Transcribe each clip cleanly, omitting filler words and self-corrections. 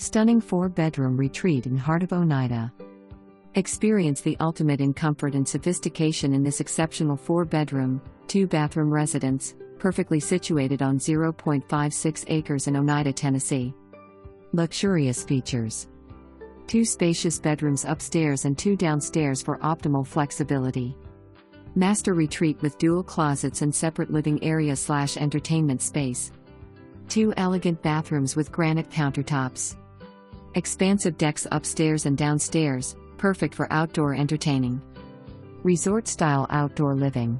Stunning 4-bedroom retreat in heart of Oneida. Experience the ultimate in comfort and sophistication in this exceptional 4-bedroom, 2-bathroom residence, perfectly situated on 0.56 acres in Oneida, Tennessee. Luxurious features. 2 spacious bedrooms upstairs and 2 downstairs for optimal flexibility. Master retreat with dual closets and separate living area/entertainment space. 2 elegant bathrooms with granite countertops. Expansive decks upstairs and downstairs, perfect for outdoor entertaining. Resort-style outdoor living.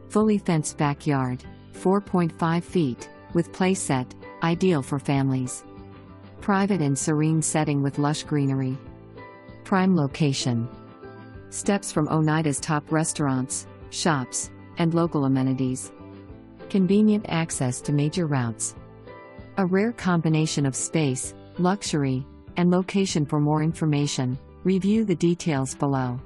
Fully fenced backyard, 4.5 feet, with play set, ideal for families. Private and serene setting with lush greenery. Prime location. Steps from Oneida's top restaurants, shops, and local amenities. Convenient access to major routes. A rare combination of space, luxury, and location. For more information, review the details below.